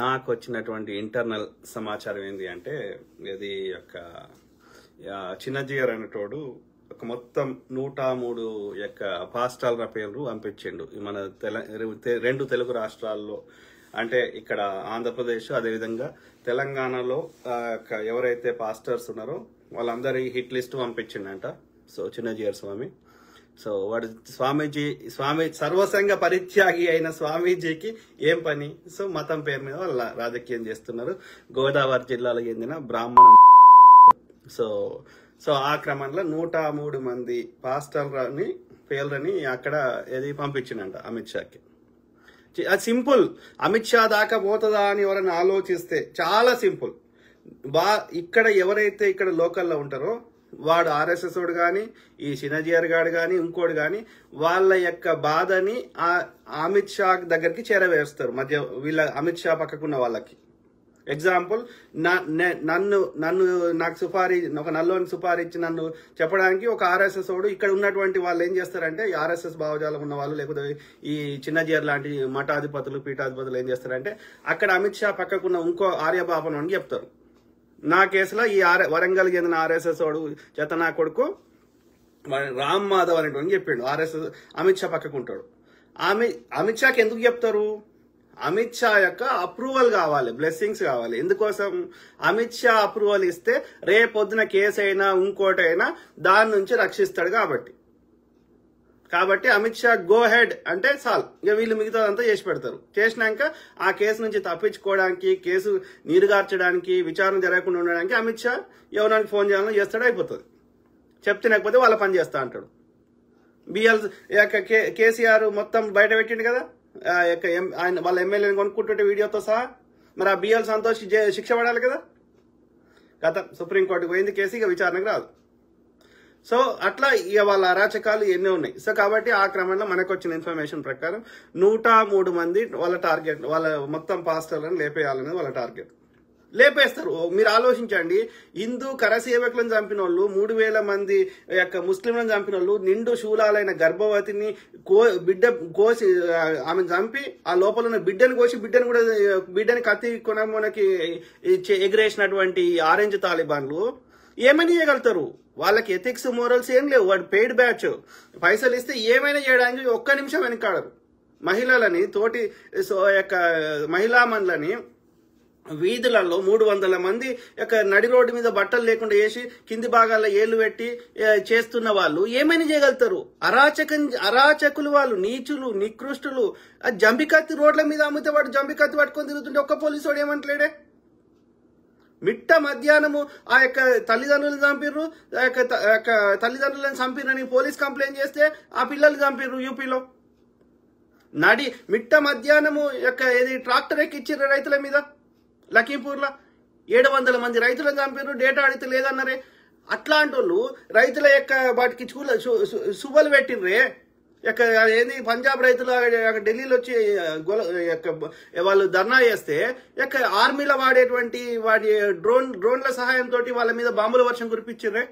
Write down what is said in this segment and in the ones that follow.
నాకు వచ్చినటువంటి ఇంటర్నల్ సమాచారం ఏంటి అంటే ఇది యొక్క చిన్నజీయర్ అనేటోడు ఒక మొత్తం 103 యొక్క పాస్టాల పేర్లు పంపించిండు మన రెండు తెలుగు రాష్ట్రాల్లో. అంటే ఇక్కడ ఆంధ్రప్రదేశ్ అదేవిధంగా తెలంగాణలో ఎవరైతే పాస్టర్స్ ఉన్నారో వాళ్ళందరి హిట్ లిస్ట్ పంపించిండంట. సో చిన్నజీయర్ స్వామి. సో వాడు స్వామి సర్వసంగ పరిత్యాగి అయిన స్వామీజీకి ఏం పని? సో మతం పేరు మీద వాళ్ళ రాజకీయం చేస్తున్నారు. గోదావరి జిల్లాలో చెందిన బ్రాహ్మణ. సో ఆ క్రమంలో 103 మంది పాస్టర్లని పేర్లని అక్కడ ఏది పంపించిందంట అమిత్ షాకి. అది సింపుల్. అమిత్ షా దాకా పోతుందా అని ఎవరైనా ఆలోచిస్తే చాలా సింపుల్. ఇక్కడ ఎవరైతే ఇక్కడ లోకల్లో ఉంటారో వాడు ఆర్ఎస్ఎస్ వాడు కానీ ఈ చిన్నజీఆర్ గాడు కానీ ఇంకోడు కానీ వాళ్ళ యొక్క బాధని అమిత్ షా దగ్గరికి చేరవేస్తారు. మధ్య వీళ్ళ అమిత్ షా పక్కకున్న వాళ్ళకి. ఎగ్జాంపుల్, నాకు సుపారీ ఒక నల్లోని సుపారీ ఇచ్చి నన్ను చెప్పడానికి ఒక ఆర్ఎస్ఎస్ వాడు ఇక్కడ ఉన్నటువంటి వాళ్ళు ఏం చేస్తారంటే ఈ ఆర్ఎస్ఎస్ భావజాలం ఉన్న వాళ్ళు లేకపోతే ఈ చిన్నజీఆర్ లాంటి మఠాధిపతులు పీఠాధిపతులు ఏం చేస్తారంటే అక్కడ అమిత్ షా పక్కకున్న ఇంకో ఆర్యబాపను అని చెప్తారు. నా కేసులో ఈ వరంగల్ చెందిన ఆర్ఎస్ఎస్ వాడు చేతనా కొడుకు రామ్ మాధవ్ అనేటువంటి చెప్పిండు. ఆర్ఎస్ఎస్ అమిత్ షా పక్కకుంటాడు. అమిత్ షాకి ఎందుకు చెప్తారు? అమిత్ షా యొక్క అప్రూవల్ కావాలి, బ్లెస్సింగ్స్ కావాలి. ఎందుకోసం? అమిత్ షా అప్రూవల్ ఇస్తే రేపొద్దున కేసు అయినా ఇంకోటైనా దాని నుంచి రక్షిస్తాడు కాబట్టి అమిత్ షా గో హెడ్ అంటే చాలు, ఇక వీళ్ళు మిగతాదంతా చేసి పెడతారు. చేసినాక ఆ కేసు నుంచి తప్పించుకోవడానికి, కేసు నీరుగార్చడానికి, విచారణ జరగకుండా ఉండడానికి అమిత్ షా ఎవరికి ఫోన్ చేయాలని చేస్తాడు, అయిపోతుంది. చెప్తేనకపోతే వాళ్ళ పని చేస్తా అంటాడు. కేసీఆర్ మొత్తం బయట పెట్టిండు కదా ఆయన వాళ్ళ ఎమ్మెల్యేని కొనుక్కుంటుంటే వీడియోతో సహా. మరి ఆ బిఎల్ సంతోష్ శిక్ష పడాలి కదా. గత సుప్రీంకోర్టుకు పోయింది కేసు, ఇక విచారణకు రాదు. సో అట్లా ఇక వాళ్ళ అరాచకాలు ఎన్నో ఉన్నాయి. సో కాబట్టి ఆ క్రమంలో మనకు వచ్చిన ఇన్ఫర్మేషన్ ప్రకారం 103 మంది వాళ్ళ టార్గెట్, వాళ్ళ మొత్తం పాస్టర్లను లేపేయాలనేది వాళ్ళ టార్గెట్. లేపేస్తారు. మీరు ఆలోచించండి, హిందూ కరసేవకులను చంపిన వాళ్ళు, 3000 మంది యొక్క ముస్లింలను చంపిన వాళ్ళు, నిండు శూలాలైన గర్భవతిని కోసి ఆమెను చంపి ఆ లోపల ఉన్న బిడ్డను కోసి బిడ్డని కత్తి కొనకి ఎగిరేసినటువంటి ఆరెంజ్ తాలిబాన్లు ఏమని చేయగలుగుతారు? వాళ్ళకి ఎథిక్స్ మోరల్స్ ఏం లేవు. వాడు పెయిడ్ బ్యాచ్, పైసలు ఇస్తే ఏమైనా చేయడానికి ఒక్క నిమిషం వెనకాడరు. మహిళలని తోటి యొక్క మహిళామణులని వీధులలో 300 మంది నడి రోడ్డు మీద బట్టలు లేకుండా వేసి కింది భాగాల్లో ఏళ్లు పెట్టి చేస్తున్న వాళ్ళు ఏమైనా చేయగలుగుతారు? అరాచకులు వాళ్ళు, నీచులు, నికృష్టులు. జంబికత్తి రోడ్ల మీద అమ్మితే వాడు జంబికత్తి పట్టుకొని తిరుగుతుంటే ఒక్క పోలీసు వాడు ఏమంటలేడే? మిట్ట మధ్యాహ్నము ఆ యొక్క తల్లిదండ్రులను చంపిర్రు, తల్లిదండ్రులను చంపిరని పోలీస్ కంప్లైంట్ చేస్తే ఆ పిల్లలు చంపిర్రు యూపీలో. మిట్ట మధ్యాహ్నము ఏది ట్రాక్టర్ ఎక్కిచ్చిర్రు రైతుల మీద లఖీంపూర్లో. 700 మంది రైతులను చంపిర్రు, డేటా అడిగితే లేదన్నారే. అట్లాంటి వాళ్ళు రైతుల వాటికి సుబలు పెట్టిర్రే. ఏంది పంజాబ్ రైతులు ఢిల్లీలో వచ్చి వాళ్ళు ధర్నా చేస్తే ఆర్మీలో వాడేటువంటి వాడి డ్రోన్ల సహాయంతో వాళ్ళ మీద బాంబుల వర్షం కురిపించిర్రే.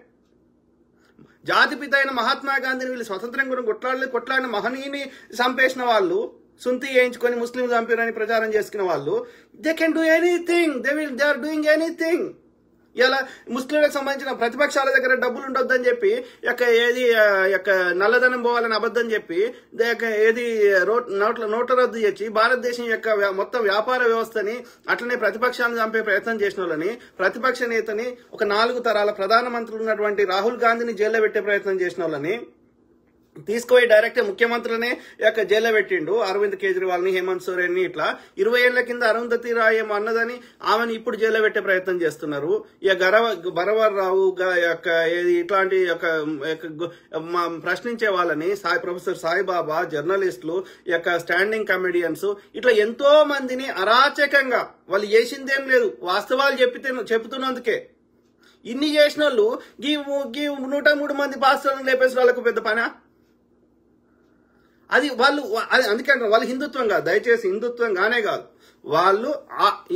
జాతిపిత అయిన మహాత్మా గాంధీని వీళ్ళు స్వతంత్రం గురించి కొట్లాడిన మహనీయుని చంపేసిన వాళ్ళు, సుంతి వేయించుకొని ముస్లిం చంపారని ప్రచారం చేసుకున్న వాళ్ళు, they can do anything, they are doing anything. ఇలా ముస్లింలకు సంబంధించిన ప్రతిపక్షాల దగ్గర డబ్బులు ఉండొద్దని చెప్పి ఏది నల్లధనం పోవాలని అబద్ధం చెప్పి ఏది నోట్ల రద్దు చేసి భారతదేశం యొక్క మొత్తం వ్యాపార వ్యవస్థని అట్లనే ప్రతిపక్షాలను చంపే ప్రయత్నం చేసిన వాళ్ళని, ప్రతిపక్ష నేతని, ఒక 4 తరాల ప్రధానమంత్రులు ఉన్నటువంటి రాహుల్ గాంధీని జైల్లో పెట్టే ప్రయత్నం చేసిన వాళ్ళని తీసుకుపోయి డైరెక్ట్ ముఖ్యమంత్రులనే జైల్లో పెట్టిండు. అరవింద్ కేజ్రీవాల్ ని, హేమంత్ సోరెన్ ని. ఇట్లా 20 ఏళ్ల కింద అరుంధతి రాయ్ ఏమో అన్నదని ఆమెను ఇప్పుడు జైల్లో పెట్టే ప్రయత్నం చేస్తున్నారు. బరవర్ రావు ఇట్లాంటి ప్రశ్నించే వాళ్ళని, ప్రొఫెసర్ సాయిబాబా, జర్నలిస్టులు, స్టాండింగ్ కమెడియన్స్, ఇట్లా ఎంతో మందిని అరాచకంగా వాళ్ళు చేసిందేం లేదు, వాస్తవాలు చెప్తున్నందుకే. ఇన్ని చేసిన వాళ్ళు 103 మంది పాస్టర్లను లేపేసిన వాళ్ళకు పెద్ద పనా? అది వాళ్ళు అందుకే అంటారు వాళ్ళు హిందుత్వం కాదు, దయచేసి హిందుత్వం గానే కాదు, వాళ్ళు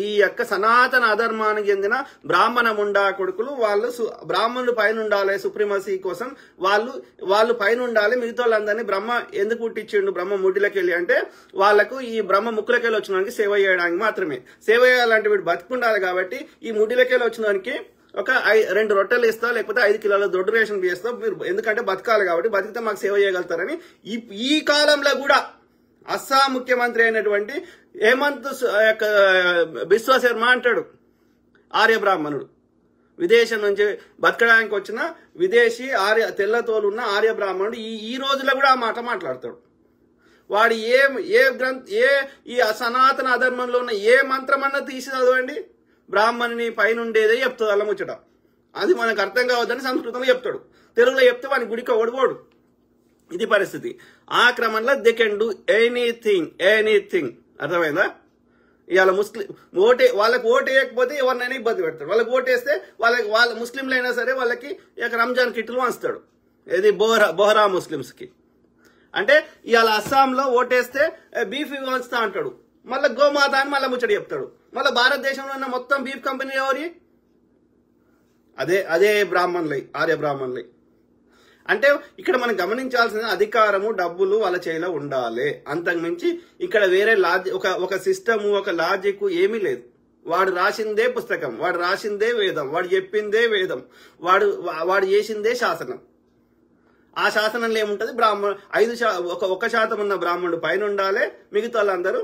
ఈ యొక్క సనాతన అధర్మానికి చెందిన బ్రాహ్మణ ముండా కొడుకులు. వాళ్ళు బ్రాహ్మణులు పైన ఉండాలి, సుప్రీమసీ కోసం వాళ్ళు పైన ఉండాలి, మిగతా వాళ్ళందరినీ బ్రహ్మ ఎందుకు పుట్టించిండు బ్రహ్మ ముడ్డిలోకి వెళ్ళి అంటే వాళ్ళకు ఈ బ్రహ్మ ముక్కులకి వెళ్ళి వచ్చినానికి సేవ చేయడానికి మాత్రమే. సేవ చేయాలంటే వీడు బతుకుండాలి కాబట్టి ఈ ముడ్డిలోకి వెళ్ళి వచ్చినానికి ఒక 2 రొట్టెలు ఇస్తా, లేకపోతే 5 కిలోల దొడ్డు రేషన్ చేస్తా, మీరు ఎందుకంటే బతకాలి కాబట్టి, బతికితే మాకు సేవ చేయగలుగుతారని ఈ కాలంలో కూడా అస్సాం ముఖ్యమంత్రి అయినటువంటి హేమంత్ బిశ్వ శర్మ అంటాడు, ఆర్య బ్రాహ్మణుడు, విదేశం నుంచి బతకడానికి వచ్చిన విదేశీ తెల్లతోలున్న ఆర్య బ్రాహ్మణుడు ఈ రోజులో కూడా ఆ మాట మాట్లాడతాడు. వాడు ఈ సనాతన అధర్మంలో ఉన్న ఏ మంత్రం అన్నా తీసి చదవండి, బ్రాహ్మణుని పైన ఉండేదే చెప్తుంది అల్ల ముచ్చట. అది మనకు అర్థం కావద్దని సంస్కృతంలో చెప్తాడు, తెలుగులో చెప్తే వాని గుడికి ఓడిపోడు. ఇది పరిస్థితి. ఆ క్రమంలో దే కెన్ డూ ఎనీథింగ్. అర్థమైందా? ఇవాళ వాళ్ళకి ఓటు వేయకపోతే ఎవరినైనా ఇబ్బంది పెడతాడు. వాళ్ళకి ఓటు వేస్తే వాళ్ళ ముస్లింలు అయినా సరే వాళ్ళకి ఇక రంజాన్ కిట్లు వంచుతాడు. ఇది బోహరా ముస్లిమ్స్ కి. అంటే ఇవాళ అస్సాంలో ఓటేస్తే బీఫ్ వంచుతా అంటాడు, మళ్ళీ గోమాత అని మళ్ళీ ముచ్చట చెప్తాడు. మళ్ళీ భారతదేశంలో ఉన్న మొత్తం బీఫ్ కంపెనీ ఎవరి? అదే బ్రాహ్మణులై, ఆర్య బ్రాహ్మణులై. అంటే ఇక్కడ మనం గమనించాల్సిన అధికారము, డబ్బులు వాళ్ళ చేతిలో ఉండాలి. అంతకుమించి ఇక్కడ వేరే ఒక సిస్టమ్, ఒక లాజిక్ ఏమీ లేదు. వాడు రాసిందే పుస్తకం, వాడు రాసిందే వేదం, వాడు చెప్పిందే వేదం, వాడు చేసిందే శాసనం. ఆ శాసనంలో ఏముంటది? 1% ఉన్న బ్రాహ్మణుడు పైన ఉండాలి, మిగతా వాళ్ళందరూ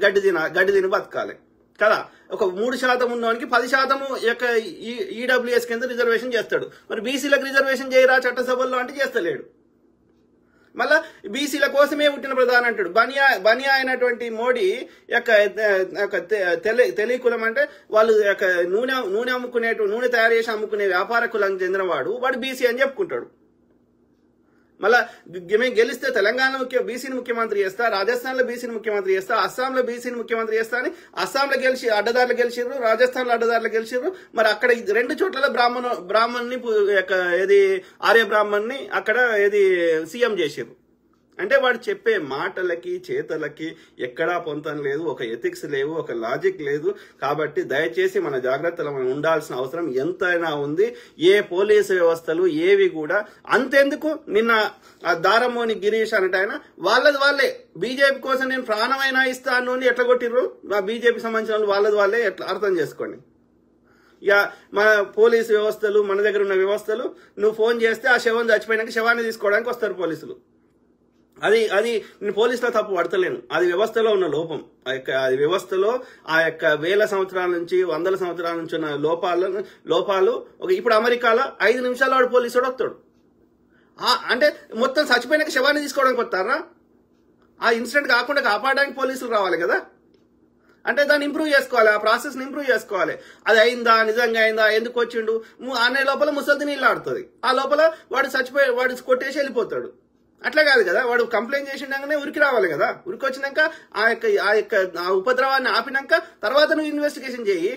గడ్డి తిని బతకాలి కదా. ఒక 3% ఉన్నవానికి 10% యొక్క ఈడబ్ల్యూఎస్ కింద రిజర్వేషన్ చేస్తాడు. మరి బీసీలకు రిజర్వేషన్ చేయరా చట్టసభల్లో అంటే చేస్తలేడు. మళ్ళా బీసీల కోసమే పుట్టిన ప్రధాని అంటాడు. బనియా అయినటువంటి మోడీ యొక్క తెలియకులం అంటే వాళ్ళు నూనె తయారు చేసి అమ్ముకునే వ్యాపార కులానికి చెందినవాడు, వాడు బీసీ అని చెప్పుకుంటాడు. మళ్ళా మేము గెలిస్తే తెలంగాణ బీసీని ముఖ్యమంత్రి చేస్తా, రాజస్థాన్ లో బీసీని ముఖ్యమంత్రి చేస్తా, అస్సాంలో బీసీని ముఖ్యమంత్రి చేస్తా అని అస్సాంలో అడ్డదారులు గెలిచిర్రు, రాజస్థాన్ లో అడ్డదారులు గెలిచిర్రు. మరి అక్కడ 2 చోట్ల బ్రాహ్మణ్ని ఆర్య బ్రాహ్మణ్ని అక్కడ సీఎం చేసిర్రు. అంటే వాడు చెప్పే మాటలకి చేతలకి ఎక్కడా పొంతం లేదు, ఒక ఎథిక్స్ లేవు, ఒక లాజిక్ లేదు. కాబట్టి దయచేసి మన జాగ్రత్తలు మనం ఉండాల్సిన అవసరం ఎంతైనా ఉంది. ఏ పోలీసు వ్యవస్థలు ఏవి కూడా అంతెందుకు. నిన్న దారమోని గిరీష్ అనట ఆయన వాళ్ళే బీజేపీ కోసం నేను ప్రాణమైనా ఇస్తాను అని ఎట్లా కొట్టిర్రు, మా బీజేపీ సంబంధించిన వాళ్ళే ఎట్లా అర్థం చేసుకోండి. ఇక మన పోలీసు వ్యవస్థలు, మన దగ్గర ఉన్న వ్యవస్థలు, నువ్వు ఫోన్ చేస్తే ఆ శవం చచ్చిపోయినాక శవాన్ని తీసుకోవడానికి వస్తారు పోలీసులు. అది నేను పోలీసులో తప్పు పడతలేను, అది వ్యవస్థలో ఉన్న లోపం. అది వ్యవస్థలో ఆ యొక్క 1000 సంవత్సరాల నుంచి 100 సంవత్సరాల నుంచి ఉన్న లోపాలు. ఇప్పుడు అమెరికాలో 5 నిమిషాల్లో వాడు పోలీసుడు వస్తాడు. అంటే మొత్తం చచ్చిపోయినాక శవాన్ని తీసుకోవడానికి వస్తారా? ఆ ఇన్సిడెంట్ కాకుండా కాపాడడానికి పోలీసులు రావాలి కదా. అంటే దాన్ని ఇంప్రూవ్ చేసుకోవాలి, ఆ ప్రాసెస్ ని ఇంప్రూవ్ చేసుకోవాలి. అది అయిందా, నిజంగా అయిందా, ఎందుకు వచ్చిండు అనే లోపల ముసల్ది నీళ్ళు ఆడుతుంది. ఆ లోపల వాడు కొట్టేసి వెళ్ళిపోతాడు. అట్లా కాదు కదా, వాడు కంప్లైంట్ చేసిండగానే ఉరికి రావాలి కదా. ఉరికి వచ్చినాక ఆ ఉపద్రవాన్ని ఆపినాక తర్వాత నువ్వు ఇన్వెస్టిగేషన్ చేయి.